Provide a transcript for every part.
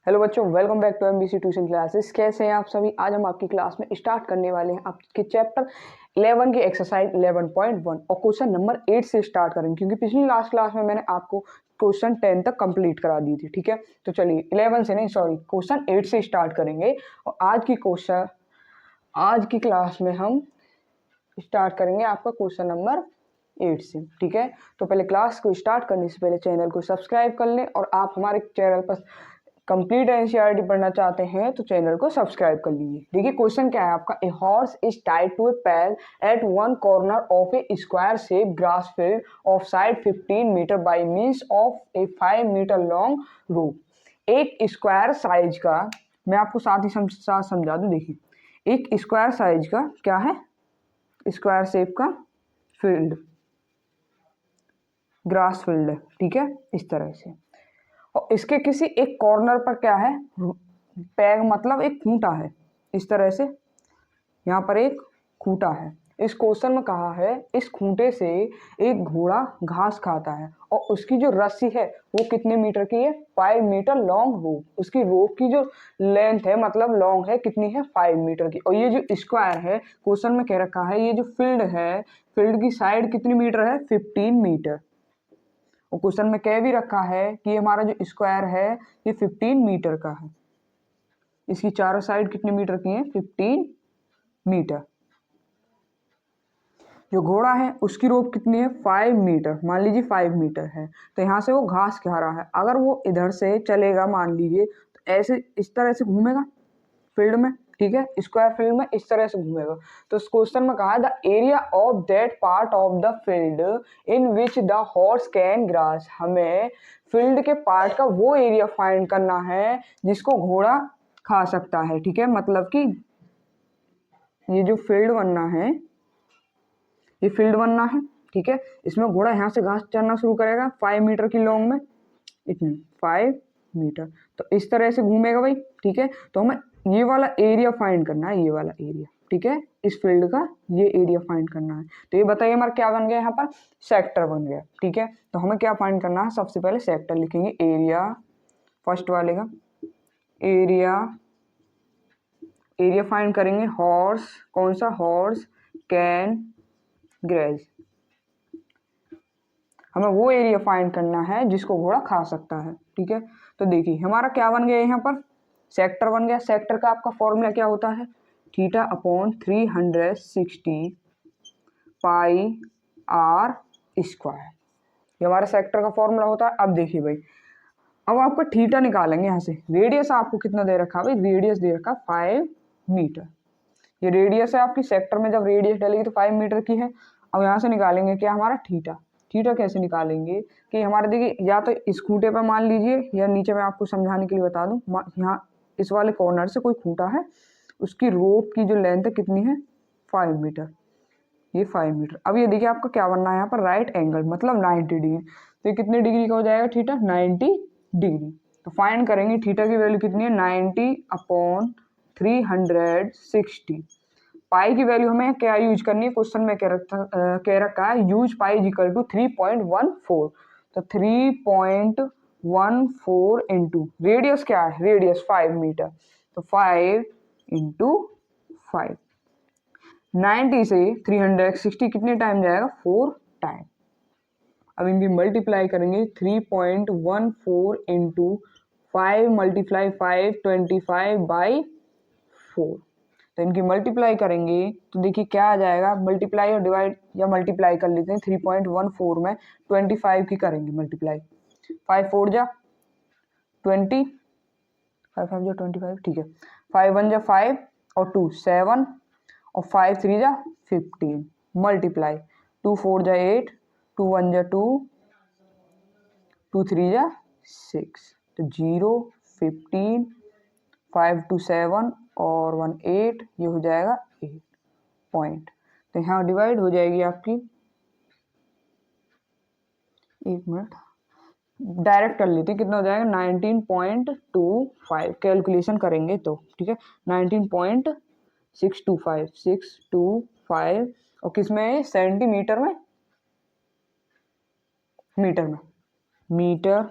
Hello बच्चों, welcome back to MBC tuition classes. कैसे हैं आप सभी। आज हम आपकी क्लास में स्टार्ट करने वाले हैं आपके चैप्टर 11 की एक्सरसाइज 11.1 और क्वेश्चन नंबर 8 से स्टार्ट करेंगे, क्योंकि पिछली लास्ट क्लास में मैंने आपको क्वेश्चन 10 तक कंप्लीट करा दी थी। ठीक है, तो चलिए 11 से नहीं, सॉरी, क्वेश्चन 8 से स्टार्ट करेंगे। और आज की क्लास में हम स्टार्ट करेंगे आपका क्वेश्चन नंबर 8 से। ठीक है, तो पहले क्लास को स्टार्ट करने से पहले चैनल को सब्सक्राइब कर लें, और आप हमारे चैनल पर कंप्लीट एनसीईआरटी पढ़ना चाहते हैं तो चैनल को सब्सक्राइब कर लीजिए। देखिए क्वेश्चन क्या है आपका। A horse is tied to a peg at one corner of a square shape grass field of side 15 metre by means of a 5 metre long rope. एक स्क्वायर साइज का, मैं आपको साथ ही साथ समझा दूं। देखिए एक स्क्वायर साइज का क्या है, स्क्वायर शेप का फील्ड, ग्रास फील्ड है। ठीक है, इस तरह से, और इसके किसी एक कॉर्नर पर क्या है, पैग मतलब एक खूंटा है। इस तरह से यहाँ पर एक खूंटा है। इस क्वेश्चन में कहा है इस खूंटे से एक घोड़ा घास खाता है और उसकी जो रस्सी है वो कितने मीटर की है, 5 मीटर लॉन्ग रोप। उसकी रोप की जो लेंथ है मतलब लॉन्ग है कितनी है, 5 मीटर की। और ये जो स्क्वायर है, क्वेश्चन में कह रखा है ये जो फील्ड है, फील्ड की साइड कितनी मीटर है, 15 मीटर। और क्वेश्चन में कह भी रखा है कि हमारा जो स्क्वायर है ये 15 मीटर का है। इसकी चारों साइड कितने मीटर की है, 15 मीटर। जो घोड़ा है उसकी रोप कितनी है, 5 मीटर। मान लीजिए 5 मीटर है, तो यहाँ से वो घास खा रहा है। अगर वो इधर से चलेगा मान लीजिए, तो ऐसे इस तरह से घूमेगा फील्ड में। ठीक है, स्क्वायर फील्ड में इस तरह से घूमेगा। तो इस क्वेश्चन में कहा है the area of that part of the field in which the horse can grass. हमें फील्ड के पार्ट का वो एरिया फाइंड करना है जिसको घोड़ा खा सकता है। ठीक है, मतलब कि ये जो फील्ड बनना है, ये फील्ड बनना है। ठीक है, इसमें घोड़ा यहाँ से घास चरना शुरू करेगा 5 मीटर की लॉन्ग में, इतनी 5 मीटर। तो इस तरह से घूमेगा भाई। ठीक है, तो हमें ये वाला एरिया फाइंड करना है, ये वाला एरिया। ठीक है, इस फील्ड का ये एरिया फाइंड करना है। तो ये बताइए हमारा क्या बन गया, यहाँ पर सेक्टर बन गया। ठीक है, तो हमें क्या फाइंड करना है, सबसे पहले सेक्टर लिखेंगे। एरिया फर्स्ट वाले का एरिया, एरिया फाइंड करेंगे। हॉर्स, कौन सा, हॉर्स कैन ग्रेज। हमें वो एरिया फाइंड करना है जिसको घोड़ा खा सकता है। ठीक है, तो देखिए हमारा क्या बन गया, यहाँ पर सेक्टर बन गया। सेक्टर का आपका फॉर्मूला क्या होता है, theta upon 360 pi r square. ये हमारा सेक्टर का फॉर्मूला होता है। अब देखिए भाई, अब आपका थीटा निकालेंगे यहाँ से। रेडियस आपको कितना दे रखा है भाई, रेडियस दे रखा 5 मीटर। ये रेडियस है आपकी, सेक्टर में जब रेडियस डलेगी तो 5 मीटर की है। अब यहाँ से निकालेंगे क्या, हमारा थीटा। थीटा कैसे निकालेंगे कि हमारे, देखिए या तो इस खूंटे पर मान लीजिए, या नीचे मैं आपको समझाने के लिए बता दूं, यहाँ इस वाले कॉर्नर से कोई खूंटा है, उसकी रोप की जो लेंथ है कितनी है, 5 मीटर। ये 5 मीटर। अब ये देखिए आपका क्या बनना है यहाँ पर, राइट एंगल मतलब 90 डिग्री। तो ये कितने डिग्री का हो जाएगा थीटा, 90 डिग्री। तो फाइंड करेंगे थीटा की वैल्यू कितनी है, 90 अपॉन 360। पाई की वैल्यू हमें क्या यूज करनी है, क्वेश्चन में कह रखा है use pi is equal to 3.14। तो 3.14 इंटू रेडियस क्या है, रेडियस 5 मीटर, तो 5 इंटू 5। 90 से 360 कितने टाइम जाएगा, 4 टाइम। अब इनकी मल्टीप्लाई करेंगे, 3.14 इंटू 5 मल्टीप्लाई 5 25 बाई 4। तो इनकी मल्टीप्लाई करेंगे तो देखिए क्या आ जाएगा, मल्टीप्लाई और डिवाइड, या मल्टीप्लाई कर लेते हैं। 3.14 में 25 की करेंगे मल्टीप्लाई, 5 4 जा 20, 5 5 जा 25। ठीक है, 5 1 जा 5 और 2 7 और 5 3 जा 15। मल्टीप्लाई 2 4 जा 8, 2 1 जा 2, 2 3 जा 6। तो 0 15 5 2 7 और 1 8, ये हो जाएगा 8 पॉइंट। तो यहाँ डिवाइड हो जाएगी आपकी, एक मिनट डायरेक्ट कर लेते हैं, कितना हो जाएगा 19.25। कैलकुलेशन करेंगे तो ठीक है, 19.625 और किस में, सेंटीमीटर में, मीटर में, मीटर।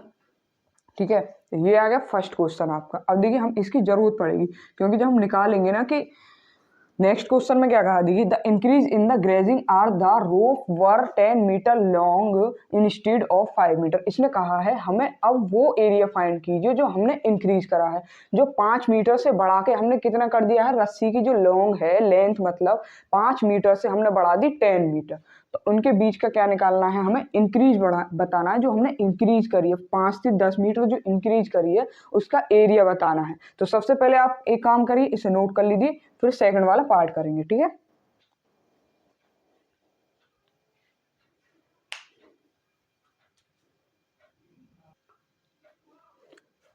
ठीक है, तो ये आ गया फर्स्ट क्वेश्चन आपका। अब देखिए हम इसकी जरूरत पड़ेगी, क्योंकि जब हम निकालेंगे ना कि नेक्स्ट क्वेश्चन में क्या कहा, देखिए the increase in the grazing area the rope were 10 metre long instead of 5 metre. इसने कहा है हमें अब वो एरिया फाइंड कीजिए जो हमने इंक्रीज करा है, जो 5 मीटर से बढ़ा के हमने कितना कर दिया है, रस्सी की जो लॉन्ग है लेंथ मतलब 5 मीटर से हमने बढ़ा दी 10 मीटर। तो उनके बीच का क्या निकालना है, हमें इंक्रीज बढ़ा बताना है, जो हमने इंक्रीज करी है 5 से 10 मीटर जो इंक्रीज करी है उसका एरिया बताना है। तो सबसे पहले आप एक काम करिए, इसे नोट कर लीजिए, फिर सेकंड वाला पार्ट करेंगे, ठीक है।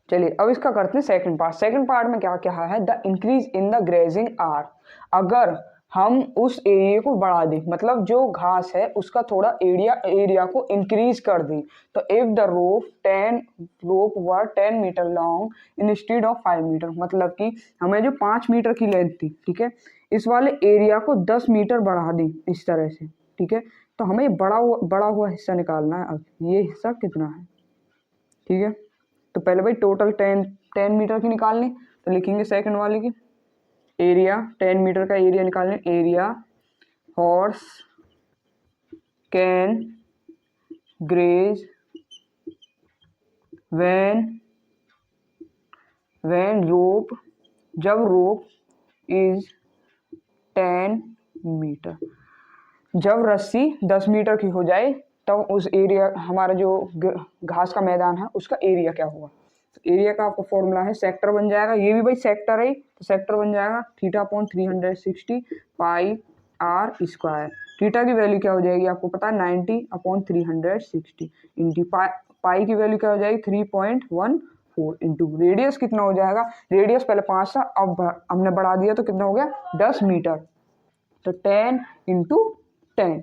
चलिए अब इसका करते हैं सेकंड पार्ट। सेकंड पार्ट में क्या क्या है, the increase in the grazing area, अगर हम उस एरिया को बढ़ा दें, मतलब जो घास है उसका थोड़ा एरिया को इंक्रीज कर दें, तो if the rope were 10 metre long instead of 5 metre, मतलब कि हमें जो 5 मीटर की लेंथ थी, ठीक है, इस वाले एरिया को 10 मीटर बढ़ा दें इस तरह से, ठीक है। तो हमें बड़ा हुआ हिस्सा निकालना है। अब ये हिस्सा कितना है, ठीक है। तो पहले भाई टोटल 10 मीटर की निकालनी, तो लिखेंगे सेकंड वाले की एरिया, 10 मीटर का एरिया निकालने, area horse can graze when rope, जब रोप इज 10 मीटर, जब रस्सी 10 मीटर की हो जाए तब उस एरिया, हमारा जो घास का मैदान है उसका एरिया क्या होगा। तो एरिया का आपका फॉर्मूला है, सेक्टर बन जाएगा, ये भी भाई सेक्टर है, तो सेक्टर बन जाएगा theta upon 360 pi r square. Theta की वैल्यू क्या हो जाएगी आपको पता है, 90 अपॉन 360 इंटू पाई की वैल्यू क्या हो जाएगी 3.14 इंटू रेडियस कितना हो जाएगा, रेडियस पहले 5 था, अब हमने बढ़ा दिया तो कितना हो गया 10 मीटर, तो 10 इंटू 10,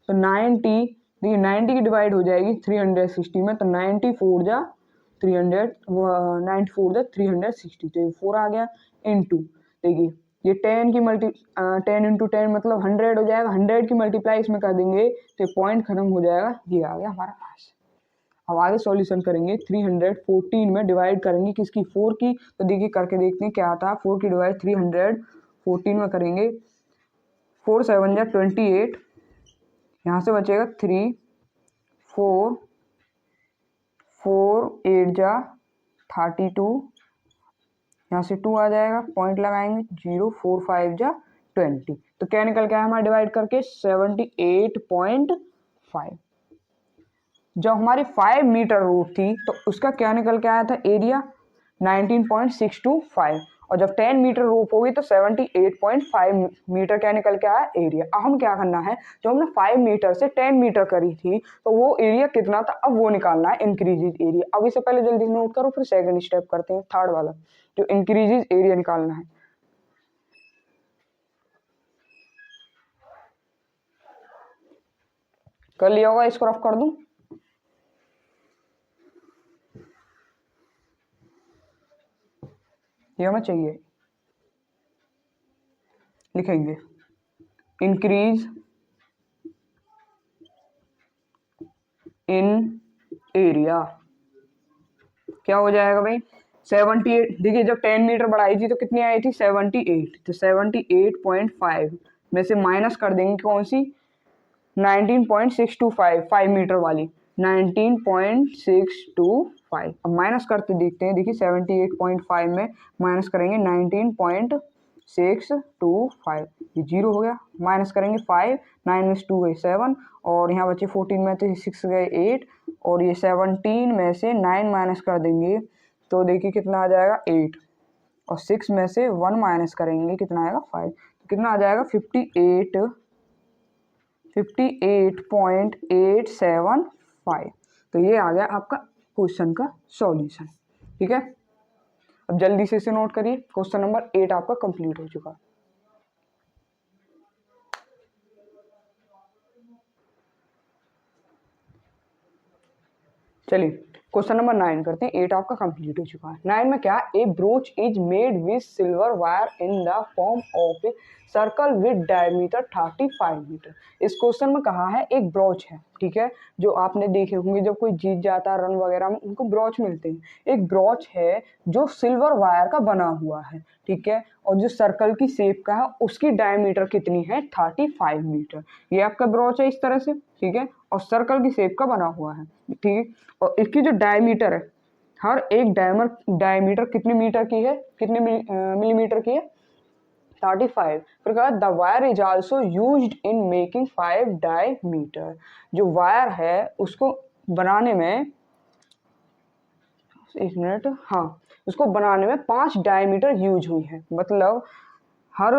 तो 90, देखिए 90 की डिवाइड हो जाएगी 360 में, तो 94 जा 360, तो ये 4 आ गया इंटू, देखिए ये 10 की 10 इंटू 10 मतलब 100 हो जाएगा, 100 की मल्टीप्लाई इसमें कर देंगे तो ये पॉइंट खत्म हो जाएगा, ये आ गया हमारा आंसर। अब आगे सॉल्यूशन करेंगे, 314 में डिवाइड करेंगे किसकी, 4 की, तो देखिए करके देखते हैं क्या आता है। 4 की डिवाइड 314 में करेंगे, 4 7 जा 28, यहाँ से बचेगा 3, 4 8 जा 32, यहाँ से 2 आ जाएगा, पॉइंट लगाएंगे 0, 4 5 जा 20, तो क्या निकल गया हमारा डिवाइड करके 78.5। जब हमारी 5 मीटर रोड थी तो उसका क्या निकल के आया था एरिया 19.625, और जब 10 मीटर रोप होगी तो 78.5 मीटर क्या निकल के आया एरिया। अब हम क्या करना है, जो हमने 5 मीटर से 10 मीटर करी थी तो वो एरिया कितना था, अब वो निकालना है इंक्रीजेज एरिया। अब इसे पहले जल्दी नोट करो, फिर सेकंड स्टेप करते हैं, थर्ड वाला जो इंक्रीजेज एरिया निकालना है। कर लिया होगा, इसको रफ कर दूं, ये हमें चाहिए, लिखेंगे इंक्रीज इन एरिया, क्या हो जाएगा भाई 78, देखिए जब 10 मीटर बढ़ाई थी तो कितनी आई थी 78, तो 78.5 में से माइनस कर देंगे कौन सी 19.625, 5 मीटर वाली 19.625। अब माइनस करते देखते हैं, देखिए 78.5 में माइनस करेंगे 19.625, ये 0 हो गया, माइनस करेंगे 5, 9 में 2 गए 7, और यहाँ बचे 14 में तो 6 गए 8, और ये 17 में से 9 माइनस कर देंगे तो देखिए कितना आ जाएगा 8, और 6 में से 1 माइनस करेंगे कितना आएगा 5, तो कितना आ जाएगा 58.875। तो ये आ गया आपका क्वेश्चन का सॉल्यूशन, ठीक है। अब जल्दी से इसे नोट करिए, क्वेश्चन नंबर 8 आपका कंप्लीट हो चुका है। चलिए क्वेश्चन नंबर 9 करते हैं, 8 आपका कंप्लीट हो चुका है। 9 में क्या, a brooch is made with silver wire in the form of a circle with diameter 35 metre. इस क्वेश्चन में कहा है एक ब्रोच है, ठीक है, जो आपने देखे होंगे जब कोई जीत जाता है रन वगैरह में उनको ब्रॉच मिलते हैं। एक ब्रॉच है जो सिल्वर वायर का बना हुआ है, ठीक है, और जो सर्कल की शेप का है उसकी डायमीटर कितनी है 35 मीटर। ये आपका ब्रॉच है इस तरह से, ठीक है, और सर्कल की शेप का बना हुआ है, ठीक है, और इसकी जो डायमीटर है, हर एक डायमीटर कितने मीटर की है, कितने मिलीमीटर की है 35। फिर कहा the wire is also used in making 5 diameter. जो वायर है उसको बनाने में, एक मिनट, हाँ, उसको बनाने में 5 डायमीटर यूज हुई है। मतलब हर,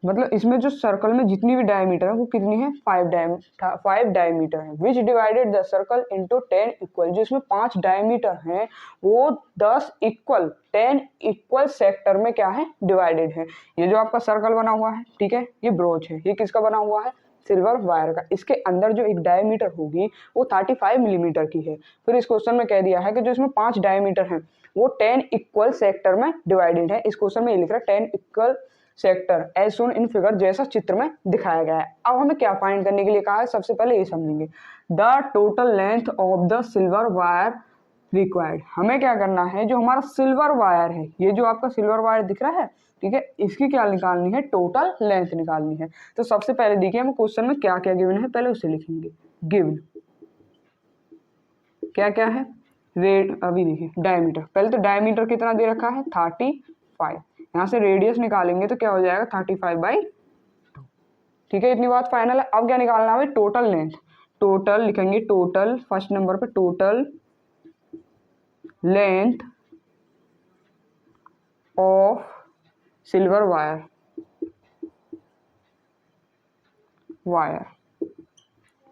मतलब इसमें जो सर्कल में जितनी भी डायमीटर है वो कितनी है 5 डायमीटर है, which divided the circle into 10 equal. जो इसमें 5 डायमीटर हैं वो 10 इक्वल सेक्टर में क्या है डिवाइडेड है। ये जो आपका सर्कल बना हुआ है, ठीक है, ये ब्रोच है, ये किसका बना हुआ है सिल्वर वायर का। इसके अंदर जो एक डायमीटर होगी वो 35 मिलीमीटर की है। फिर इस क्वेश्चन में कह दिया है कि जो इसमें 5 डायमीटर हैं वो 10 इक्वल सेक्टर में डिवाइडेड है। इस क्वेश्चन में ये लिख रहा है 10 equal sector as shown in figure, जैसा चित्र में दिखाया गया है। अब हमें क्या फाइंड करने के लिए कहा है, सबसे पहले ये समझेंगे the total length of the silver wire required. हमें क्या करना है, जो हमारा सिल्वर वायर है, ये जो आपका सिल्वर वायर दिख रहा है, ठीक है, इसकी क्या निकालनी है, टोटल लेंथ निकालनी है। तो सबसे पहले देखिए हमें क्वेश्चन में क्या क्या गिवन है, पहले उसे लिखेंगे। गिवन क्या क्या है, रेड, अभी देखिए डायमीटर, पहले तो डायमीटर कितना दे रखा है 35। यहाँ से रेडियस निकालेंगे तो क्या हो जाएगा 35/2, ठीक है, इतनी बात फाइनल है। अब क्या निकालना है, टोटल लेंथ। टोटल लिखेंगे, टोटल फर्स्ट नंबर पे total length of silver wire,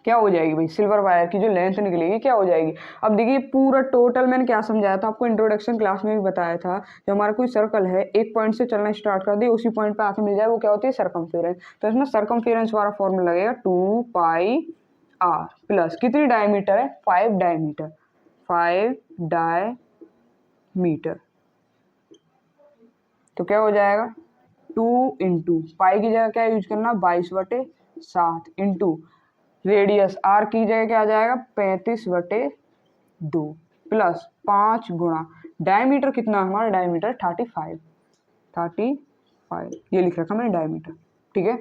क्या हो जाएगी भाई, सिल्वर वायर की जो लेंथ निकलेगी क्या हो जाएगी। अब देखिए पूरा टोटल मैंने क्या समझाया था आपको, इंट्रोडक्शन क्लास में भी बताया था, जो हमारा कोई सर्कल है एक पॉइंट से चलना स्टार्ट कर दे उसी पॉइंट पे आके मिल जाए वो क्या होती है सर्कमफेरेंस। तो इसमें सर्कमफेरेंस वाला फॉर्मूला लगेगा 2πr प्लस कितनी डायमीटर है 5 डायमीटर, 5 डायमीटर, तो क्या हो जाएगा 2 इंटू पाई की जगह क्या यूज करना 22/7 इंटू रेडियस आर की जगह क्या आ जाएगा 35/2 प्लस 5 गुणा डायमीटर कितना हमारा डायमीटर 35 ये लिख रखा मैंने डायमीटर, ठीक है।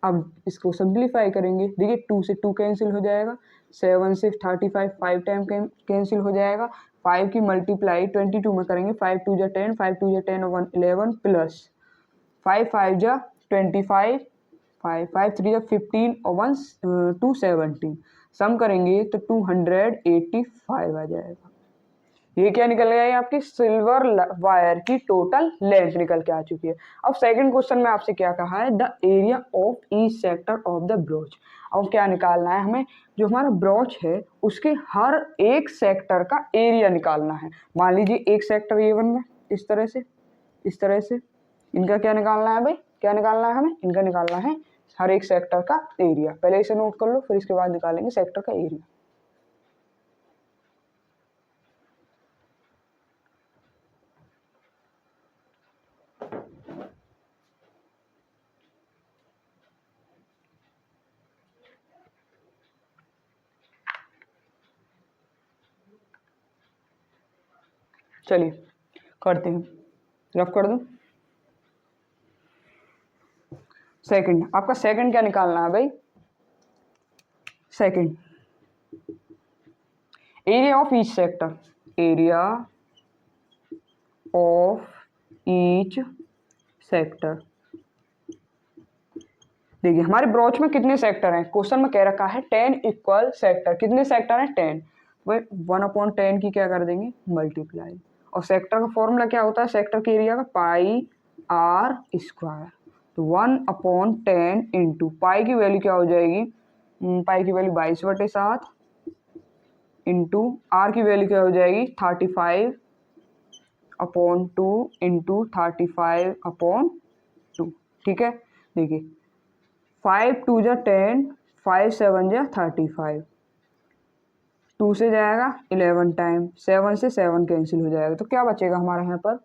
अब इसको सिंप्लीफाई करेंगे, देखिए 2 से 2 कैंसिल हो जाएगा, 7 से 35 5 टाइम कैंसिल हो जाएगा, 5 की मल्टीप्लाई 22 में करेंगे, 5 2 जा 10, 5 2 जा 10 और 1 11 प्लस 5 5 जा 25, 5 5 3 जा 15 और 1 2 17, सम करेंगे तो 285 आ जाएगा। ये क्या निकल गया है आपकी सिल्वर वायर की टोटल लेंथ निकल के आ चुकी है। अब सेकंड क्वेश्चन में आपसे क्या कहा है, the area of each sector of the broach. अब क्या निकालना है हमें, जो हमारा ब्रोच है उसके हर एक सेक्टर का एरिया निकालना है। मान लीजिए एक सेक्टर A1 में इस तरह से, इस तरह से, इनका क्या निकालना है भाई, क्या निकालना है हमें, इनका निकालना है हर एक सेक्टर का एरिया। पहले इसे नोट कर लो, फिर इसके बाद निकालेंगे सेक्टर का एरिया। चलिए करते हैं, रफ कर दो। सेकंड, आपका सेकंड क्या निकालना है भाई, second area of each sector, area of each sector. देखिए हमारे ब्रोच में कितने सेक्टर हैं, क्वेश्चन में कह रखा है 10 इक्वल सेक्टर, कितने सेक्टर हैं 10, वही 1/10 की क्या कर देंगे मल्टीप्लाई, और सेक्टर का फॉर्मूला क्या होता है सेक्टर के एरिया का πr², तो 1/10 इंटू पाई की वैल्यू क्या हो जाएगी, पाई की वैल्यू 22/7 इंटू आर की वैल्यू क्या हो जाएगी 35/2 इंटू 35/2, ठीक है। देखिए 5 2 जा 10, 5 7 जा 35, 2 से जाएगा 11 टाइम, 7 से 7 कैंसिल हो जाएगा, तो क्या बचेगा हमारे यहाँ पर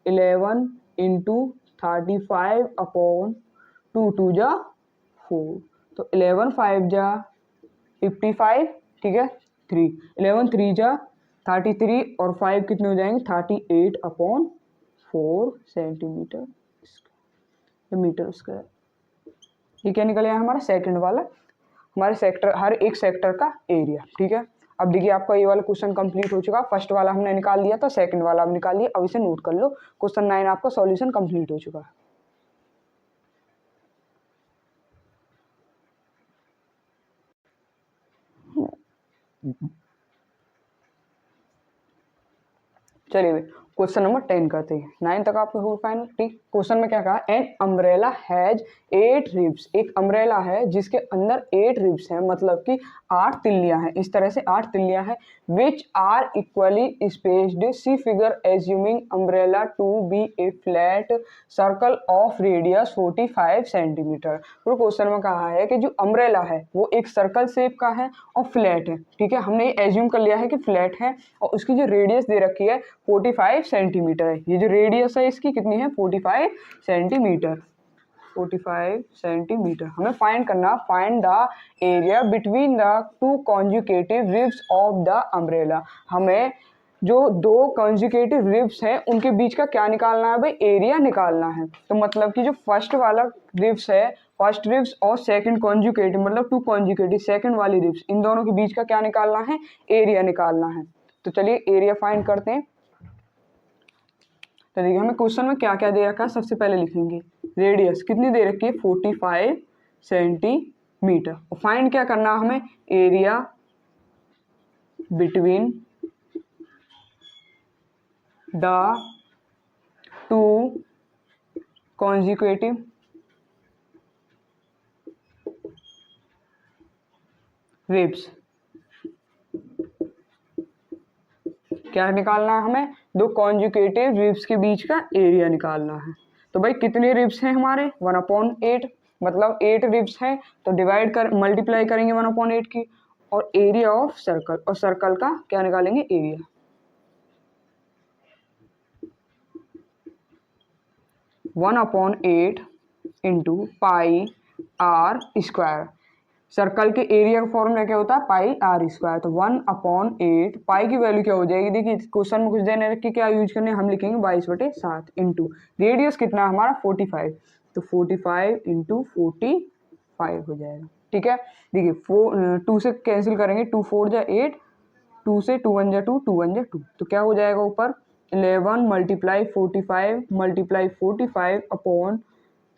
11 इंटू 35/2, 2 जा 4, तो 11 5 जा 55, ठीक है, 3, 11 3 जा 33 और 5 कितने हो जाएंगे 38/4 सेंटीमीटर मीटर स्क्वायर। ये क्या निकल आया हमारा सेकंड वाला, हमारे सेक्टर, हर एक सेक्टर का एरिया। ठीक है, अब देखिए आपका ये वाला क्वेश्चन कंप्लीट हो चुका। फर्स्ट वाला हमने निकाल लिया था, सेकंड वाला अब निकाल लिया। अब इसे नोट कर लो, क्वेश्चन 9 आपका सॉल्यूशन कंप्लीट हो चुका है। चलिए भाई क्वेश्चन नंबर 10 करते हैं, 9 तक आपको हो फाइनल। ठीक, क्वेश्चन में क्या कहा, एन अम्ब्रेला हैज 8 रिब्स। एक अम्ब्रेला है जिसके अंदर 8 रिब्स हैं, मतलब कि 8 तिल्लियां हैं। इस तरह से 8 तिल्लियां हैं, which are equally spaced. See figure assuming umbrella to be a flat circle of radius 45 centimetre. तो क्वेश्चन में कहा है कि जो अम्ब्रेला है वो एक सर्कल शेप का है और फ्लैट है। ठीक है, हमने एज्यूम कर लिया है कि फ्लैट है और उसकी जो रेडियस दे रखी है 45 सेंटीमीटर है। ये जो रेडियस है इसकी कितनी है 45 सेंटीमीटर। 45 सेंटीमीटर हमें फाइंड करना, find the area between the two conjugative ribs of the umbrella. हमें जो दो कॉन्जुगेटिव रिब्स हैं उनके बीच का क्या निकालना है भाई, एरिया निकालना है। तो मतलब कि जो फर्स्ट वाला रिब्स है, फर्स्ट रिब्स और सेकंड कॉन्जुगेटिव मतलब टू कॉन्जुगेटिव सेकंड वाली रिब्स, इन दोनों के बीच का क्या निकालना है, एरिया निकालना है। तो चलिए एरिया फाइंड करते हैं। तो देखिए हमें क्वेश्चन में क्या क्या दे रखा है, सबसे पहले लिखेंगे रेडियस कितनी दे रखी है 45 सेंटीमीटर। और फाइंड क्या करना है हमें, area between the two consecutive ribs. क्या निकालना है हमें, दो कॉन्जुगेटिव रिब्स के बीच का एरिया निकालना है। तो भाई कितने रिब्स हैं हमारे 1/8, मतलब 8 रिब्स हैं तो डिवाइड कर मल्टीप्लाई करेंगे 1/8 की, और एरिया ऑफ सर्कल, और सर्कल का क्या निकालेंगे area. One upon 8 into pi r square. Circle के एरिया का फॉर्मूला क्या होता है, पाई आर स्क्वायर। तो 1/8 पाई की वैल्यू क्या हो जाएगी, देखिए क्वेश्चन में कुछ देने रख के क्या यूज करने, हम लिखेंगे 22/7 इंटू रेडियस कितना हमारा 45, तो 45 इंटू 45 हो जाएगा। ठीक है, देखिए 2 से कैंसिल करेंगे, 2 4 जा 8, 2 से 2 1 जा 2, 2 1 जा 2, तो क्या हो जाएगा ऊपर 11 मल्टीप्लाई 45 मल्टीप्लाई 45 अपॉन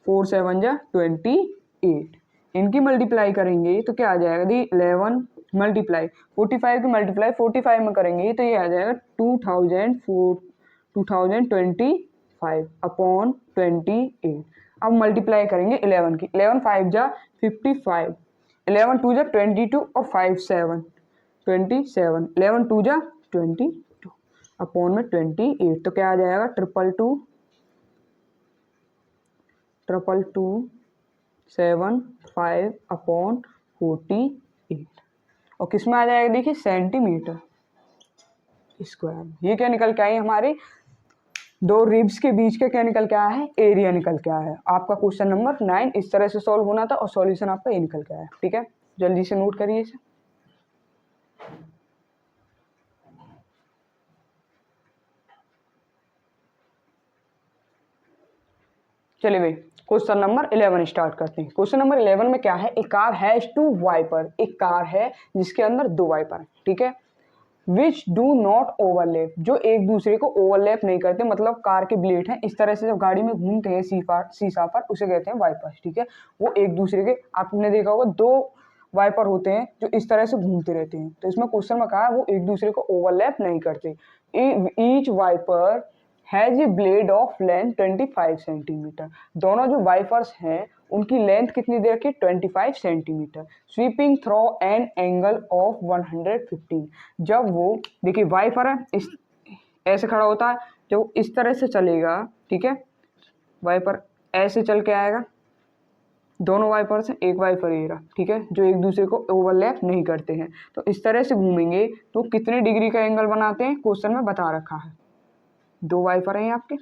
4 7 जा 28। इनकी मल्टीप्लाई करेंगे तो क्या आ जाएगा दी 11 मल्टीप्लाई 45 की मल्टीप्लाई 45 में करेंगे तो ये आ जाएगा 2025 अपॉन 28। अब मल्टीप्लाई करेंगे 11 की, 11 5 जा 55, 11 2 जा 22 और 5 7 27, 11 2 जा 22 अपॉन में 28, तो क्या आ जाएगा 22275 अपॉन 48, और किस में आ जाएगा देखिए सेंटीमीटर स्क्वायर। ये क्या निकल के आई हमारे दो रिब्स के बीच का क्या निकल के आया है, एरिया निकल के आया है। आपका क्वेश्चन नंबर 9 इस तरह से सॉल्व होना था और सॉल्यूशन आपका ये निकल के आया। ठीक है, जल्दी से नोट करिए इसे। चलिए भाई क्वेश्चन नंबर 11 स्टार्ट करते हैं। क्वेश्चन नंबर 11 में क्या है, एक कार हैज 2 वाइपर। एक कार है जिसके अंदर 2 वाइपर है। ठीक है, विच डू नॉट ओवरलैप, जो एक दूसरे को ओवरलैप नहीं करते, मतलब कार के ब्लेड हैं इस तरह से जब गाड़ी में घूमते हैं शीशा पर उसे कहते हैं वाइपर्स। ठीक है, वो एक दूसरे के, आपने देखा होगा 2 वाइपर होते हैं जो इस तरह से घूमते रहते हैं। तो इसमें क्वेश्चन में कहा है वो एक दूसरे को ओवरलैप नहीं करते। Each wiper has a blade of length 25 centimetre. दोनों जो वाइपर्स हैं उनकी लेंथ कितनी दे रखी है 25 centimetre. Sweeping through an angle of 115। जब वो देखिए वाइपर है इस ऐसे खड़ा होता है, जब इस तरह से चलेगा, ठीक है, वाइपर ऐसे चल के आएगा, दोनों वाइपर से एक वाइपर ये रहा, ठीक है, जो एक दूसरे को ओवरलैप नहीं करते हैं। तो इस तरह से घूमेंगे तो कितने डिग्री का एंगल बनाते हैं, क्वेश्चन में बता रखा है। 2 वाइपर हैं आपके,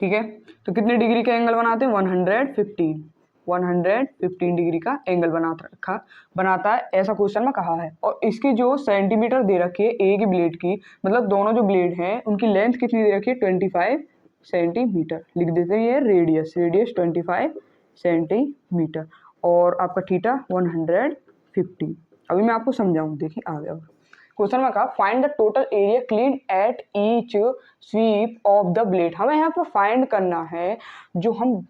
ठीक है, तो कितने डिग्री का एंगल बनाते हैं 115। 115 डिग्री का एंगल बनाता है, ऐसा क्वेश्चन में कहा है। और इसकी जो सेंटीमीटर दे रखी है ए की ब्लेड की, मतलब दोनों जो ब्लेड हैं उनकी लेंथ कितनी दे रखी है 25 सेंटीमीटर। लिख देते हैं ये रेडियस 25 सेंटीमीटर और आपका थीटा 150। अभी मैं आपको समझाऊँ, देखिए आ गया क्वेश्चन में कहा find the total area clean at each sweep of the blade. हमें यहाँ पर फाइंड करना है, जो हम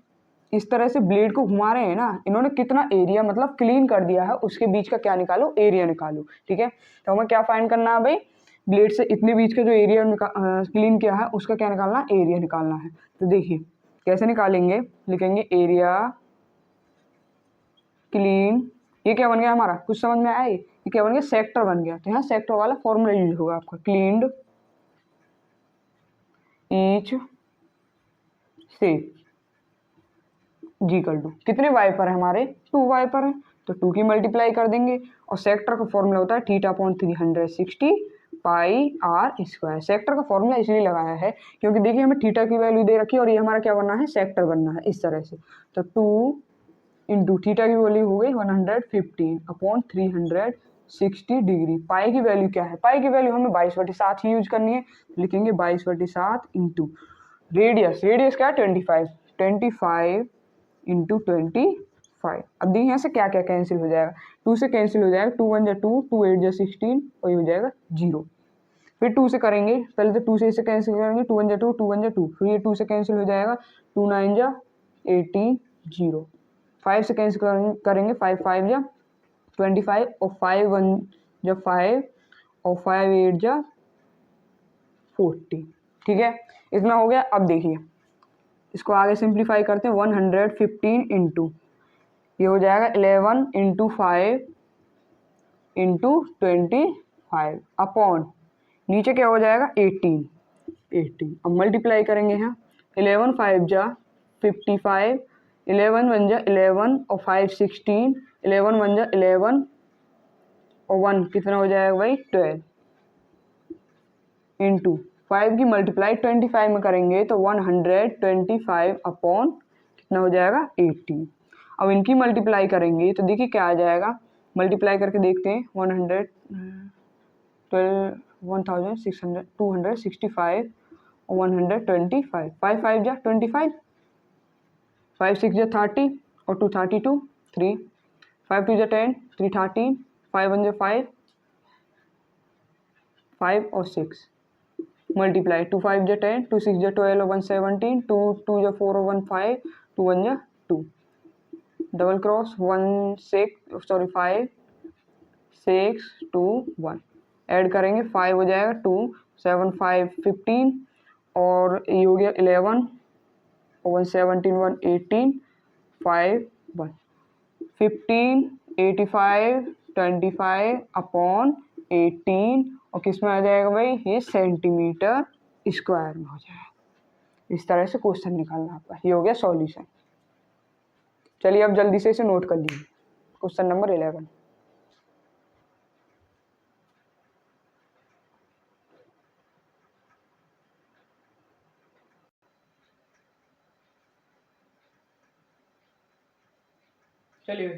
इस तरह से ब्लेड को घुमा रहे हैं ना, इन्होंने कितना एरिया मतलब क्लीन कर दिया है, उसके बीच का क्या निकालो, एरिया निकालो। ठीक है, तो हमें क्या फाइंड करना है भाई, ब्लेड से इतने बीच का जो एरिया क्लीन किया है उसका क्या निकालना, एरिया निकालना है। तो देखिए कैसे निकालेंगे, लिखेंगे एरिया क्लीन, ये क्या बन गया हमारा, कुछ समझ में आया, ये क्या बन गया, सेक्टर बन गया। तो यहाँ सेक्टर वाला फॉर्मूला यूज होगा आपका, क्लीन्ड ईच से जी कर दो, कितने वाइपर है हमारे, 2 वाइपर है, तो 2 की मल्टीप्लाई कर देंगे। और सेक्टर का फॉर्मूला होता है theta upon 360 pi r square. Sector का फॉर्मूला इसलिए लगाया है क्योंकि देखिए हमें थीटा की वैल्यू दे रखी है और ये हमारा क्या बनना है, सेक्टर बनना है इस तरह से। तो 2 इंटू थीटा की वैल्यू हो गई 115 अपॉन 360 डिग्री। पाई की वैल्यू क्या है, पाई की वैल्यू हमें 22/7 ही यूज करनी है, लिखेंगे 22/7 इंटू रेडियस, रेडियस क्या है 25 इंटू 25। अब देखिए यहाँ से क्या क्या कैंसिल हो जाएगा, 2 से कैंसिल हो जाएगा, 2 1 जा 2, 2 8 जा 16 और ये हो जाएगा 0। फिर 2 से करेंगे, पहले तो 2 से इसे कैंसिल करेंगे, 2 1 जा 2, 2 1 जा 2, फिर ये 2 से कैंसिल हो जाएगा, 2 9 जा 18 0। 5 से कैंसिल करेंगे, 5 5 जा 25 और 5 1 जा 5 और 5 8 जा 40। ठीक है, इतना हो गया। अब देखिए इसको आगे सिंप्लीफाई करते हैं, 115 इंटू ये हो जाएगा 11 इंटू 5 इंटू 25 अपॉन नीचे क्या हो जाएगा 18। अब मल्टीप्लाई करेंगे यहाँ, 11 5 जा 55, 11 1 जा 11 और 5 16, 11 1 जा 11 और 1 कितना हो जाएगा भाई 12 इंटू 5 की मल्टीप्लाई 25 में करेंगे तो 125 अपॉन कितना हो जाएगा 18। अब इनकी मल्टीप्लाई करेंगे तो देखिए क्या आ जाएगा, मल्टीप्लाई करके देखते हैं, 265 और 125, 5 5 जा 25, 5 6 जा 30 और 2 32, 3 5 2 जा 10, 3 13, 5 1 जा 5, 5 और 6 मल्टीप्लाई, 2 5 जा 10, 2 6 जा 12 और 1 17, 2 2 जा 4 और 1 5, 2 1 जा 2, डबल क्रॉस 1 6 सॉरी 5 6 2 1 ऐड करेंगे, 5 हो जाएगा 2 7 5 15 और ये हो गया 11 और 1 17 1 18 5 1 15 85 25 अपॉन 18 और किस में आ जाएगा भाई, ये सेंटीमीटर स्क्वायर में हो जाएगा। इस तरह से क्वेश्चन निकालना आपका, ये हो गया सॉल्यूशन। चलिए अब जल्दी से इसे नोट कर लीजिए, क्वेश्चन नंबर 11। चलिए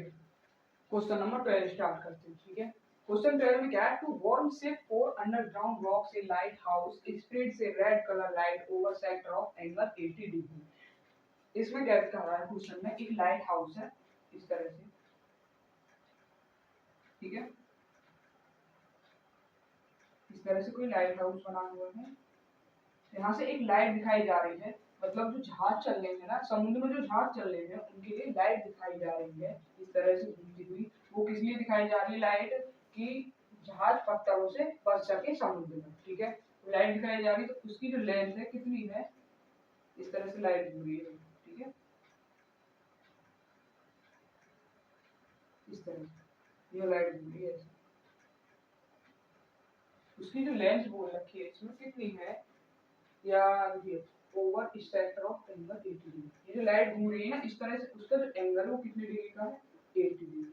क्वेश्चन नंबर 12 स्टार्ट करते हैं। ठीक है, क्वेश्चन 12 में क्या है, टू वार्म से 4 अंडरग्राउंड रॉक्स ए लाइट हाउस स्प्रेड से red colour light over sector of angle 80 degree. इसमें क्या कह रहा है क्वेश्चन में, एक लाइट हाउस है इस तरह से, ठीक है, इस तरह से कोई लाइट हाउस बना हुआ है, यहाँ से एक लाइट दिखाई जा रही है, मतलब जो जहाज चल रहे हैं ना समुद्र में, जो जहाज चल रहे हैं उनके लिए लाइट दिखाई जा रही है इस तरह से घूमती हुई। वो किस लिए दिखाई जा रही है लाइट, कि जहाज पत्थरों से बच सके समुद्र में। ठीक है, तो लाइट दिखाई जा रही है, तो उसकी जो लेंथ है कितनी है, इस तरह से लाइट घूम रही है। ठीक है, इस तरह ये लाइट घूम रही है, उसकी जो लेंथ बोल रखी है इसमें कितनी है, या देखिए over sector of angle 80 degree. ये जो लाइट घूम रही है ना इस तरह से, उसका जो एंगल है वो कितने डिग्री का है, 80 डिग्री।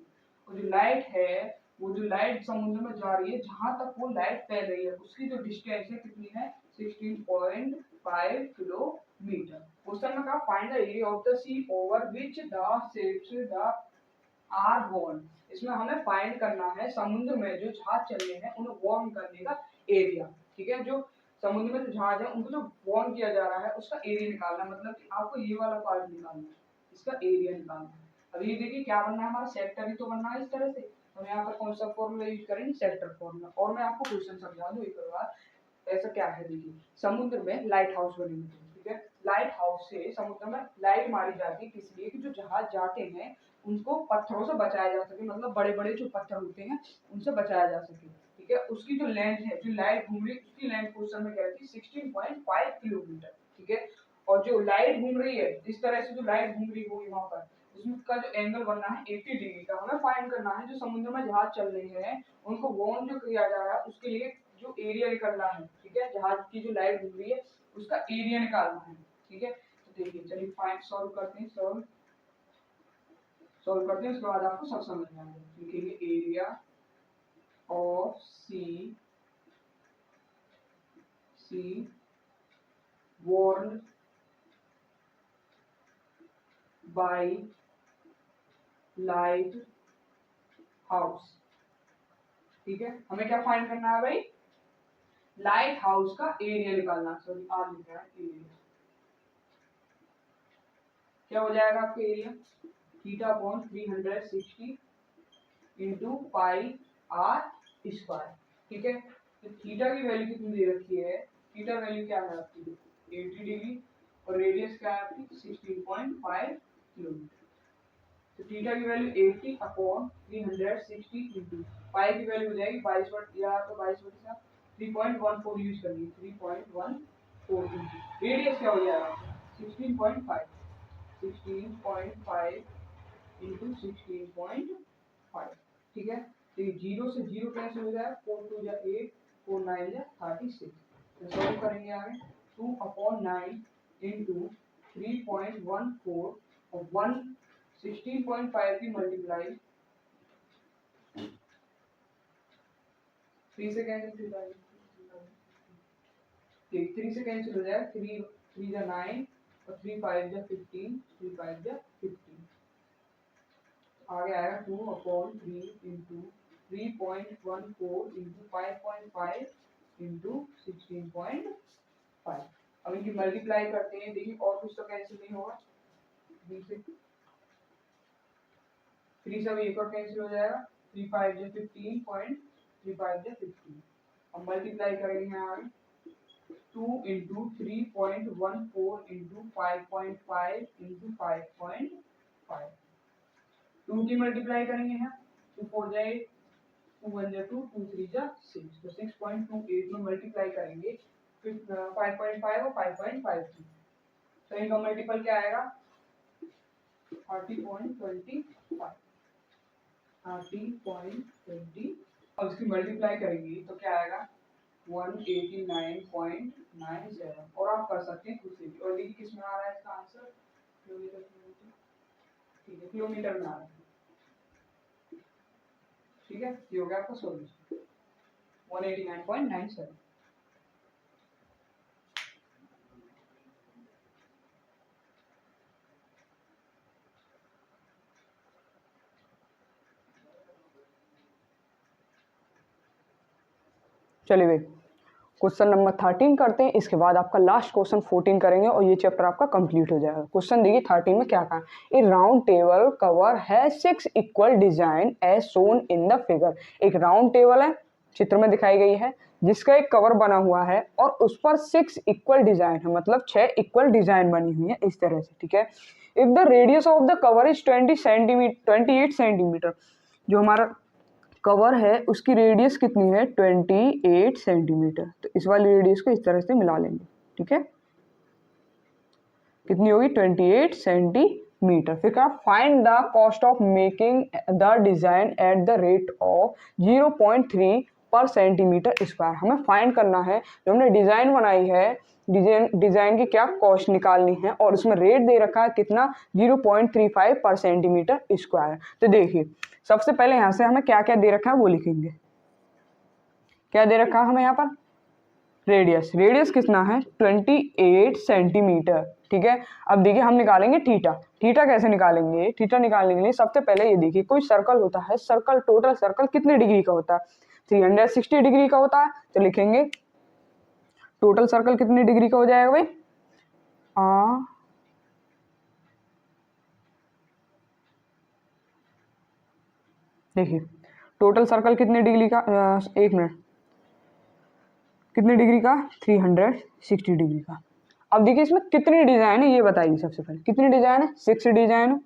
और जो लाइट है, वो जो लाइट समुद्र में जा रही है, जहां तक वो लाइट फैल रही है उसकी जो डिस्टेंस है कितनी है, 16.5 मीटर। क्वेश्चन में कहा find the area of the sea over which the ships the are warned. इसमें हमें फाइंड करना है समुद्र में जो जहाज चल रहे हैं उन्हें वॉर्न करने का एरिया। ठीक है, जो समुद्र में जो जहाज है उनको जो वॉर्न किया जा रहा है उसका एरिया निकालना, मतलब कि आपको ये वाला पार्ट निकालना है, इसका एरिया निकालना है। अब ये देखिए क्या बनना है, हमारा सेक्टर ही तो बनना है इस तरह से। हम यहाँ पर कौन सा फॉर्मूला यूज करेंगे, सेक्टर फॉर्मूला। और मैं आपको क्वेश्चन समझा दूं एक बार। ऐसा क्या है, देखिए समुद्र में लाइट हाउस बने हुए हैं। ठीक है, लाइट हाउस से समुद्र में लाइट मारी जाती है, किस लिए कि जो जहाज जाते हैं उनको पत्थरों से बचाया जा सके, मतलब बड़े बड़े जो पत्थर होते हैं उनसे बचाया जा सके। ठीक है, उसकी जो लेंथ है, जो लाइट घूम रही है उसकी लेंथ क्वेश्चन में कहती है 16.5 किलोमीटर। ठीक है, और जो लाइट घूम रही है इस तरह से, जो लाइट घूम रही होगी वहां पर, उसका जो एंगल बनना है 80 डिग्री का। हमें फाइंड करना है जो समुद्र में जहाज चल रहे हैं उनको वॉर्न जो किया जा रहा है उसके लिए जो एरिया निकालना है। ठीक है, जहाज की जो लाइट घूम रही है उसका एरिया निकालना है। ठीक है, तो देखिए चलिए फाइंड सॉल्व करते हैं। सॉल्व करते हैं, उसके बाद आपको सब समझ में आएगा। लिखेंगे area of sea warned by lighthouse. ठीक है, हमें क्या फाइंड करना है भाई, लाइट हाउस का एरिया निकालना। सॉरी आर लिख रहा है, एरिया क्या हो जाएगा आपका area, theta upon 360 into pi r square. ठीक है, तो थीटा की वैल्यू कितनी दे रखी है, थीटा वैल्यू क्या है आपकी 80 डिग्री और रेडियस क्या है आपकी 16.5 किलोमीटर। तो थीटा की वैल्यू 80 अपॉन 360 इंटू पाई की वैल्यू हो जाएगी 22 या तो 22 3.14 यूज करिए, 3.14 इंटू रेडियस क्या हो जाएगा 16.5 इंटू 16.5। ठीक है, तो ये जीरो से जीरो कैंसिल हो जाएगा, 4 2 जा 8, 4 9 जा 36। तो सॉल्व करेंगे आगे, 2/9 इंटू 3.14 और 1 16.5 की मल्टीप्लाई 3 से कैंसिल, 3 से कैंसिल हो जाएगा, 3 3 जा 9 और 3 5 जा 15, 3 5 जा 15। आगे आएगा 2/3 इंटू 3.14 इंटू 5.5 इंटू 16.5। अब इनकी मल्टीप्लाई करते हैं, देखिए और कुछ तो कैंसिल नहीं होगा, 3 से 3 से एक और कैंसिल हो जाएगा, 3 5 जा 15.35 जा 15। अब मल्टीप्लाई करेंगे आगे 2 इंटू 3.14 इंटू 5.5 इंटू 5.5। 2 की मल्टीप्लाई करेंगे यहाँ, 2 4 जाए 2 1 जा 2, 2 3 जा 6, तो 6.28 में मल्टीप्लाई करेंगे, फिर 5.5 और 5.5। तो इनका मल्टीपल क्या आएगा 30.25, 30.20। और इसकी मल्टीप्लाई करेंगे तो क्या आएगा 189.97। और आप कर सकते हैं खुद से भी। और देखिए किसमें आ रहा है इसका आंसर, किलोमीटर। ठीक है, किलोमीटर में आ रहा है। ठीक है, ये हो गया आपका सॉल्यूशन 189.97। चलिए भाई क्वेश्चन नंबर 13 करते हैं, इसके बाद आपका लास्ट क्वेश्चन 14 करेंगे और ये चैप्टर आपका कंप्लीट हो जाएगा। क्वेश्चन देखिए 13 में क्या कहा, ए राउंड टेबल कवर है 6 equal design as shown in the figure. एक राउंड टेबल है, चित्र में दिखाई गई है, जिसका एक कवर बना हुआ है और उस पर 6 इक्वल डिजाइन है, मतलब 6 इक्वल डिजाइन बनी हुई है इस तरह से। ठीक है, if the radius of the cover is 28 centimetre, जो हमारा कवर है उसकी रेडियस कितनी है 28 सेंटीमीटर। तो इस वाली रेडियस को इस तरह से मिला लेंगे। ठीक है, कितनी होगी 28 सेंटीमीटर। फिर क्या, find the cost of making the design at the rate of 0.3 पर सेंटीमीटर स्क्वायर। हमें फाइंड करना है जो हमने डिजाइन बनाई है, डिजाइन की क्या कॉस्ट निकालनी है और उसमें रेट दे रखा है कितना 0.35 पर सेंटीमीटर स्क्वायर। तो देखिए सबसे पहले यहाँ से हमें क्या क्या दे रखा है वो लिखेंगे। क्या दे रखा है हमें यहाँ पर, रेडियस, रेडियस कितना है 28 सेंटीमीटर। ठीक है, अब देखिए हम निकालेंगे थीटा। थीटा कैसे निकालेंगे? थीटा निकालने के लिए सबसे पहले ये देखिए कोई सर्कल होता है, सर्कल टोटल सर्कल कितने डिग्री का होता है? 360 डिग्री का होता है। तो लिखेंगे टोटल सर्कल कितनी डिग्री का हो जाएगा भाई? देखिए टोटल सर्कल कितने डिग्री का, एक मिनट, कितने डिग्री का? 360 डिग्री का। अब देखिए इसमें कितनी डिजाइन है ये बताइए। सबसे पहले कितनी डिजाइन है? 6 डिजाइन है।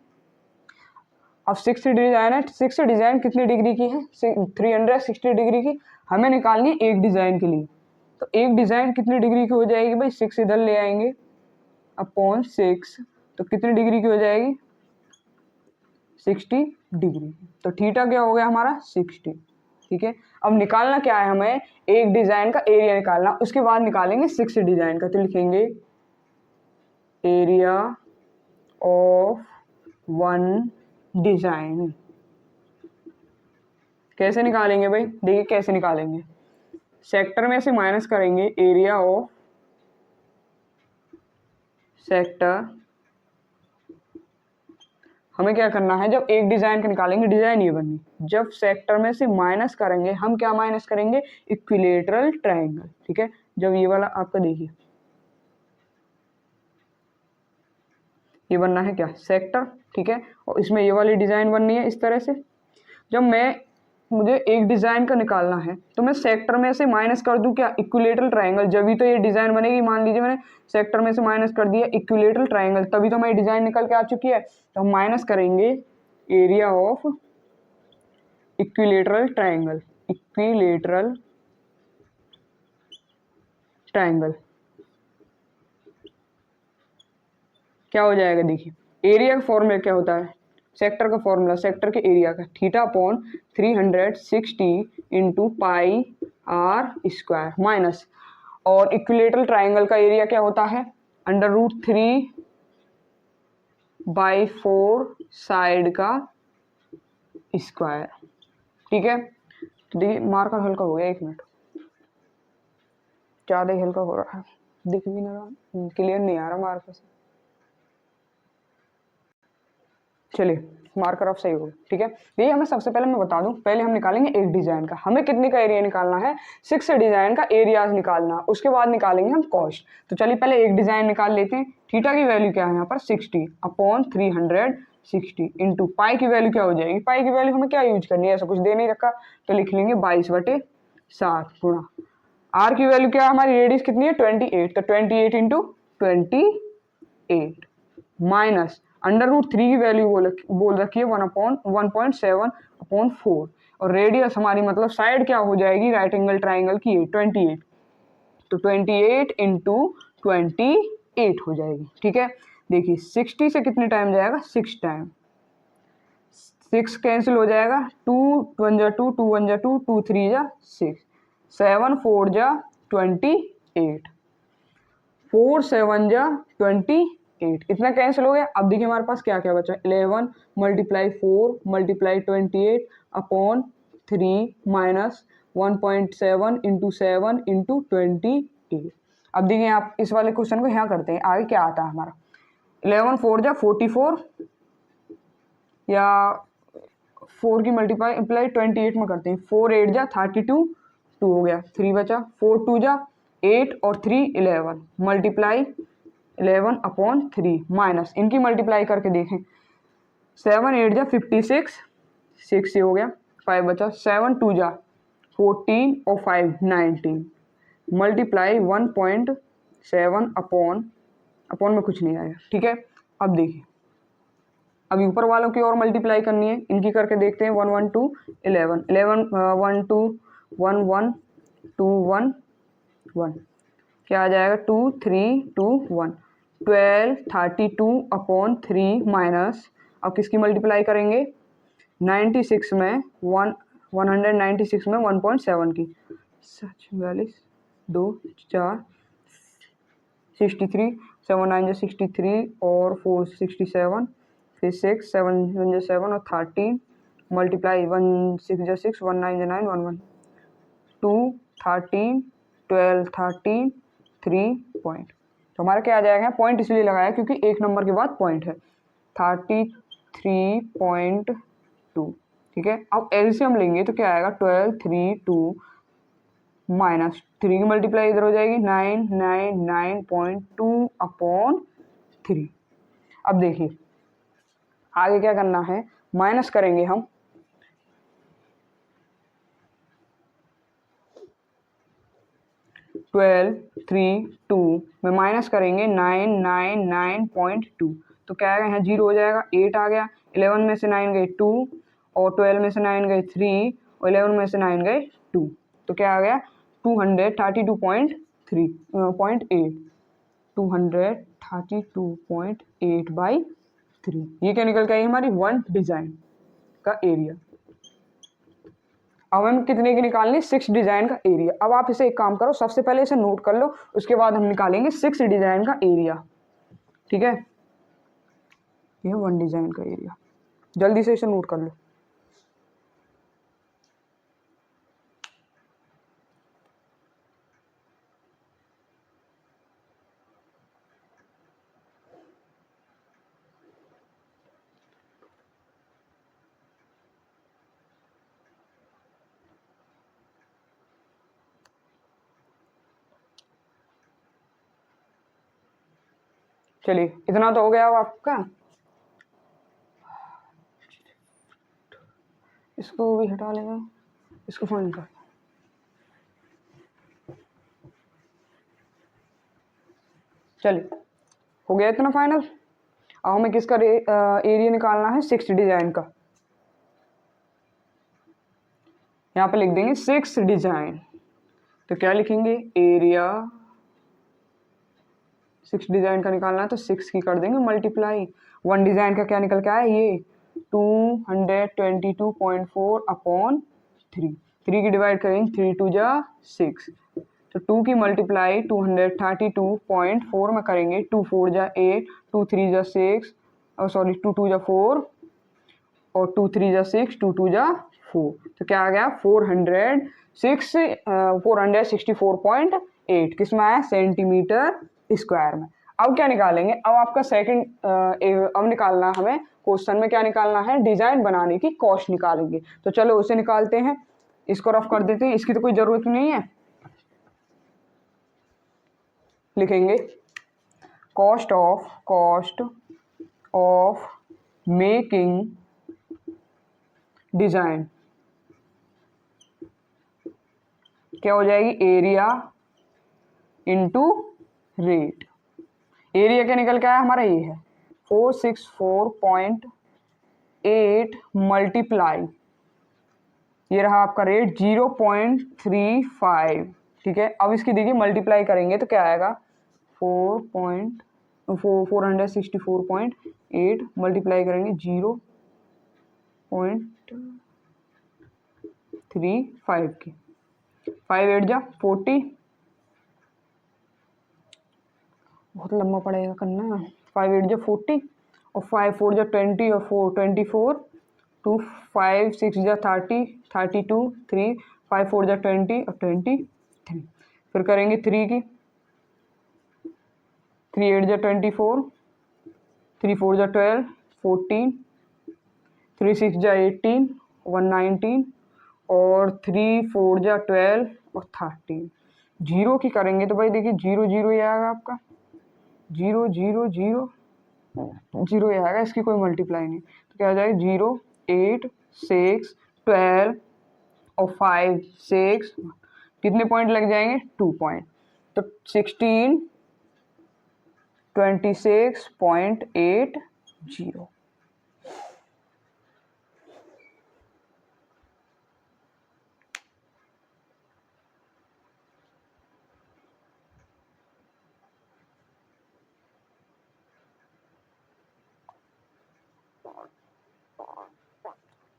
अब 6 डिजाइन है, 6 डिजाइन कितनी डिग्री की है? 360 डिग्री की। हमें निकालनी है एक डिजाइन के लिए। तो एक डिजाइन कितनी डिग्री की हो जाएगी भाई? 6 इधर ले आएंगे अपॉन 6, तो कितनी डिग्री की हो जाएगी? 60 डिग्री। तो थीटा क्या हो गया हमारा? 60। ठीक है, अब निकालना क्या है हमें? एक डिजाइन का एरिया निकालना, उसके बाद निकालेंगे 6 डिजाइन का। तो लिखेंगे एरिया ऑफ वन डिजाइन। कैसे निकालेंगे भाई? देखिए कैसे निकालेंगे, सेक्टर में से माइनस करेंगे एरिया ऑफ सेक्टर। हमें क्या करना है, जब एक डिजाइन का निकालेंगे, डिजाइन ये बननी, जब सेक्टर में से माइनस करेंगे, हम क्या माइनस करेंगे? Equilateral triangle. ठीक है, जब ये वाला आपका देखिए ये बनना है क्या? सेक्टर। ठीक है, और इसमें ये वाली डिजाइन बननी है इस तरह से। जब मुझे एक डिजाइन का निकालना है तो मैं सेक्टर में से माइनस कर दूं क्या? इक्विलेटरल ट्रायंगल, जब भी तो ये डिजाइन बनेगी। मान लीजिए मैंने सेक्टर में से माइनस कर दिया इक्विलेटरल ट्रायंगल, तभी तो हमारी डिजाइन निकल के आ चुकी है। तो हम माइनस करेंगे area of equilateral triangle. Equilateral triangle क्या हो जाएगा? देखिए एरिया का फॉर्मूला क्या होता है? सेक्टर का फॉर्मूला, सेक्टर के एरिया का, theta upon 360 into pi r square minus, और इक्विलेटरल ट्रायंगल का एरिया क्या होता है? √3/4 साइड का स्क्वायर। ठीक है, तो देखिए मार्कर हल्का हो गया, एक मिनट, ज़्यादा ही हल्का हो रहा है, दिख भी नहीं रहा, क्लियर नहीं आ रहा मार्कर से। चलिए मार्कर ऑफ सही होगा। ठीक है, ये हमें सबसे पहले मैं बता दूं, पहले हम निकालेंगे एक डिजाइन का। हमें कितने का एरिया निकालना है? 6 डिजाइन का एरिया निकालना, उसके बाद निकालेंगे हम कॉस्ट। तो चलिए पहले एक डिजाइन निकाल लेते हैं। थीटा की वैल्यू क्या है यहाँ पर? 60 अपॉन 360 इंटू पाई की वैल्यू क्या हो जाएगी? पाई की वैल्यू हमें क्या यूज करनी है? ऐसा कुछ दे नहीं रखा, तो लिख लेंगे 22/7 गुणा आर की वैल्यू क्या है हमारी? रेडियस कितनी है? 28, तो 28 इंटू 28 माइनस √3 की वैल्यू बोल रखी है 1.7/4, और रेडियस हमारी मतलब साइड क्या हो जाएगी राइट एंगल ट्राइंगल की? 28, तो 28 इंटू 28 हो जाएगी। ठीक है, देखिए 60 से कितने टाइम जाएगा? 6 टाइम, 6 कैंसिल हो जाएगा, 2 1 जा 2, 2 1 जा 2, 2 3 जा 6, 7 4 जा 28, 4 7 जा 28, इतना कैंसिल हो गया। अब देखिए हमारे पास क्या क्या बचा? 11 × 4 × 28 अपॉन 3 माइनस 1.7 इंटू 7 इंटू 28। अब देखिए आप इस वाले क्वेश्चन को यहाँ करते हैं, आगे क्या आता है हमारा? 11 4 जा 44, या 4 की मल्टीप्लाई 28 में करते हैं, 4 8 जा 32, 2 हो गया, 3 बचा, 4 2 जा 8 और 3 11, मल्टीप्लाई 11 अपॉन 3 माइनस, इनकी मल्टीप्लाई करके देखें, 7 8 जा 56, 6 से हो गया, 5 बचा, 7 2 जा 14 और 5 19, मल्टीप्लाई 1.7 अपॉन में कुछ नहीं आया। ठीक है, अब देखिए अभी ऊपर वालों की और मल्टीप्लाई करनी है, इनकी करके देखते हैं। 1 1 2 11 11 1 2 1 1 2 1 1, क्या आ जाएगा? 2 3 2 1, 12 32 अपॉन 3 माइनस, अब किसकी मल्टीप्लाई करेंगे? 96 में 196 में 1.7 की, 46 2 4 63, 7 9 जा 63 और 4 67, फिर 6 7 1 जा 7 और 13, मल्टीप्लाई 1 6 जा 6 1 9 जा 9 1 1, 2 13 12, 13, 3 पॉइंट। तो हमारा क्या आ जाएगा, पॉइंट इसलिए लगाया क्योंकि एक नंबर के बाद पॉइंट है, 33.2। ठीक है, अब एलसीएम लेंगे तो क्या आएगा, 12, 3, 2 माइनस 3 की मल्टीप्लाई इधर हो जाएगी, 999.2 अपॉन 3। अब देखिए आगे क्या करना है, माइनस करेंगे हम, ट्वेल्व, 3, 2 में माइनस करेंगे 999.2, तो क्या आएगा, यहाँ 0 हो जाएगा, 8 आ गया, 11 में से 9 गए 2, और 12 में से 9 गए 3, और 11 में से 9 गए 2, तो क्या आ गया 232.3 .8, 232.8/3। ये क्या निकल के आई हमारी, वन डिजाइन का एरिया। अब हम कितने की निकालनी, 6 डिजाइन का एरिया। अब आप इसे एक काम करो, सबसे पहले इसे नोट कर लो, उसके बाद हम निकालेंगे 6 डिजाइन का एरिया। ठीक है, ये 1 डिजाइन का एरिया, जल्दी से इसे नोट कर लो। चलिए इतना तो हो गया अब आपका, इसको भी हटा लेगा, इसको फाइंड कर। चलिए हो गया इतना फाइनल। अब हमें किसका एरिया निकालना है, 6 डिजाइन का। यहाँ पे लिख देंगे 6 डिजाइन, तो क्या लिखेंगे, एरिया 6 डिजाइन का निकालना है तो 6 की कर देंगे मल्टीप्लाई, 1 डिजाइन का क्या निकल के आया, ये 222.4 अपॉन 3, 3 की डिवाइड करेंगे, 3 2 जा 6, तो 2 की मल्टीप्लाई 232.4 में करेंगे, 2 4 जा 8, 2 3 जा 6, और सॉरी 2 2 जा 4, और 2 3 जा 6, 2 2 जा 4, तो क्या आ गया 464.8 किस में आया, सेंटीमीटर स्क्वायर में। अब क्या निकालेंगे, अब आपका सेकंड, अब निकालना हमें क्वेश्चन में क्या निकालना है, डिजाइन बनाने की कॉस्ट निकालेंगे। तो चलो उसे निकालते हैं, इसको रफ कर देते हैं, इसकी तो कोई जरूरत नहीं है। लिखेंगे कॉस्ट ऑफ मेकिंग डिजाइन, क्या हो जाएगी, एरिया इंटू रेट। एरिया क्या निकल के आया हमारा, ये है 464.8 मल्टीप्लाई, ये रहा आपका रेट 0.35। ठीक है, अब इसकी देखिए मल्टीप्लाई करेंगे तो क्या आएगा, 464.8 मल्टीप्लाई करेंगे 0.35 की, 5 8 जा 40, बहुत लंबा पड़ेगा करना, 5 8 जा 40, और 5 4 जा 20, और 4 24, 2 5 6 जा 30, 32, 3 5 4 जा 20, और 23, फिर करेंगे 3 की, 3 8 जा 24, 3 4 जा 12, 14, 3 6 जा 18, 1 19, और 3 4 जा 12, और 13। जीरो की करेंगे तो भाई देखिए 0 0 ये आएगा आपका, 0 0 0 0 ये आएगा, इसकी कोई मल्टीप्लाई नहीं, तो क्या आ जाएगा 0 8 6 12 और 5 6, कितने पॉइंट लग जाएंगे, 2 पॉइंट, तो 16 26.80।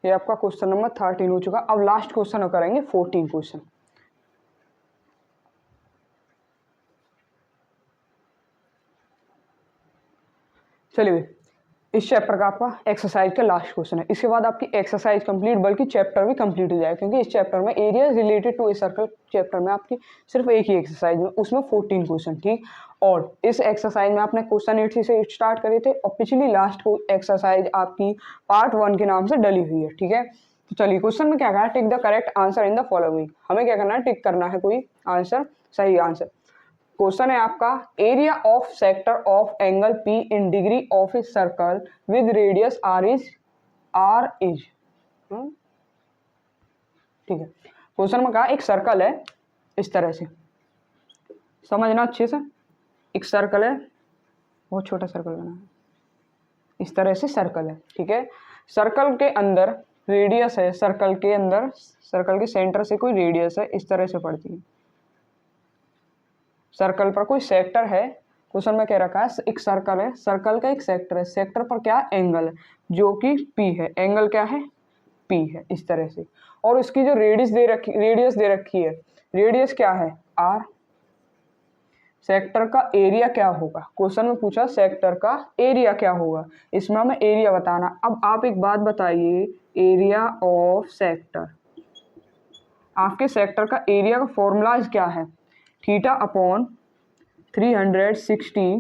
ये आपका क्वेश्चन नंबर 13 हो चुका। अब लास्ट क्वेश्चन करेंगे 14 क्वेश्चन। चलिए इस चैप्टर का आपका एक्सरसाइज का लास्ट क्वेश्चन है। इसके बाद आपकी एक्सरसाइज कंप्लीट, बल्कि चैप्टर भी कंप्लीट हो जाएगा, क्योंकि इस चैप्टर में area related to a circle chapter में आपकी सिर्फ एक ही एक्सरसाइज में, उसमें 14 क्वेश्चन, ठीक। और इस एक्सरसाइज में आपने क्वेश्चन 8 से स्टार्ट करे थे, और पिछली लास्ट को एक्सरसाइज आपकी पार्ट 1 के नाम से डली हुई है, ठीक है। तो चलिए क्वेश्चन में क्या कहा, tick the correct answer in the following. हमें क्या करना है, टिक करना है कोई आंसर, सही आंसर। क्वेश्चन है आपका, area of sector of angle p in degree of a circle with radius r is ठीक है। क्वेश्चन में कहा एक सर्कल है इस तरह से, समझना अच्छे से। एक सर्कल है, बहुत छोटा सर्कल बना है, इस तरह से सर्कल है, ठीक है। सर्कल के अंदर रेडियस है, सर्कल के अंदर, सर्कल के सेंटर से कोई रेडियस है, इस तरह से पड़ती है। सर्कल पर कोई सेक्टर है, क्वेश्चन में कह रखा है एक सर्कल है, सर्कल का एक सेक्टर है, सेक्टर पर क्या एंगल है, जो कि पी है, एंगल क्या है, पी है, इस तरह से। और इसकी जो रेडियस दे रखी है, रेडियस क्या है, आर। सेक्टर का एरिया क्या होगा, क्वेश्चन में पूछा सेक्टर का एरिया क्या होगा, इसमें हमें एरिया बताना। अब आप एक बात बताइए, एरिया ऑफ सेक्टर, आपके सेक्टर का एरिया का फॉर्मूला क्या है, theta upon 360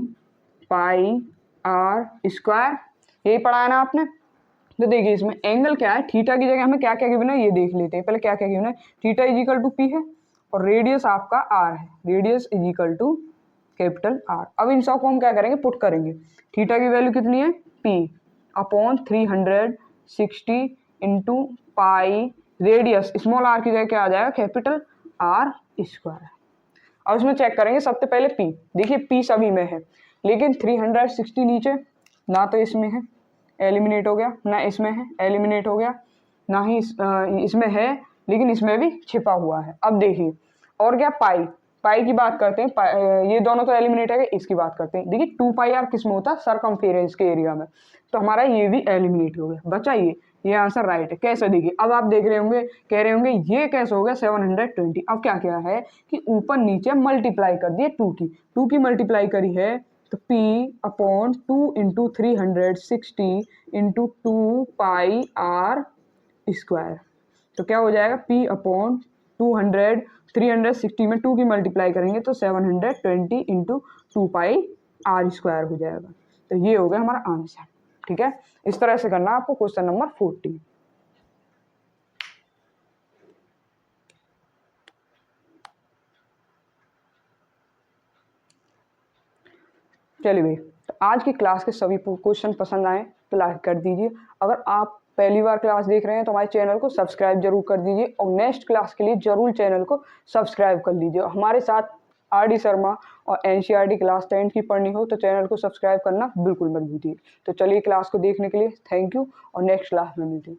pi r square, यही पढ़ा है ना आपने। तो देखिए इसमें एंगल क्या है, थीटा की जगह हमें क्या क्या गिवन है ये देख लेते हैं। पहले क्या क्या गिवन है, theta is equal to p है, और रेडियस आपका आर है, radius is equal to capital r. अब इन सबको हम क्या करेंगे, पुट करेंगे। थीटा की वैल्यू कितनी है, p upon 360 into pi, radius small r की जगह क्या आ जाएगा, कैपिटल आर स्क्वायर। अब इसमें चेक करेंगे सबसे पहले पी, देखिए पी सभी में है, लेकिन 360 नीचे, ना तो इसमें है, एलिमिनेट हो गया, ना इसमें है, एलिमिनेट हो गया, ना ही इसमें है, लेकिन इसमें भी छिपा हुआ है। अब देखिए और क्या, पाई, पाई की बात करते हैं, ये दोनों तो एलिमिनेट है, इसकी बात करते हैं। देखिए 2 पाई आर किस में होता है, सरकमफेरेंस के एरिया में, तो हमारा ये भी एलिमिनेट हो गया, बचा ये आंसर राइट है। कैसे, देखिए अब आप देख रहे होंगे, कह रहे होंगे ये कैसे हो गया 720। अब क्या क्या है कि ऊपर नीचे मल्टीप्लाई कर दिए, 2 की मल्टीप्लाई करी है, तो P upon 2 into 360 into 2 pi r square, तो क्या हो जाएगा, P अपॉन 360 में 2 की मल्टीप्लाई करेंगे तो 720 इंटू 2 पाई आर स्क्वायर हो जाएगा। तो ये हो गया हमारा आंसर, ठीक है। इस तरह से करना आपको क्वेश्चन नंबर 14। चलिए भाई, तो आज की क्लास के सभी क्वेश्चन पसंद आए तो लाइक कर दीजिए। अगर आप पहली बार क्लास देख रहे हैं तो हमारे चैनल को सब्सक्राइब जरूर कर दीजिए, और नेक्स्ट क्लास के लिए जरूर चैनल को सब्सक्राइब कर लीजिए। हमारे साथ आर.डी. शर्मा और एनसीईआरटी क्लास 10 की पढ़नी हो तो चैनल को सब्सक्राइब करना बिल्कुल मत भूलिए। तो चलिए क्लास को देखने के लिए थैंक यू, और नेक्स्ट क्लास में मिलते हैं।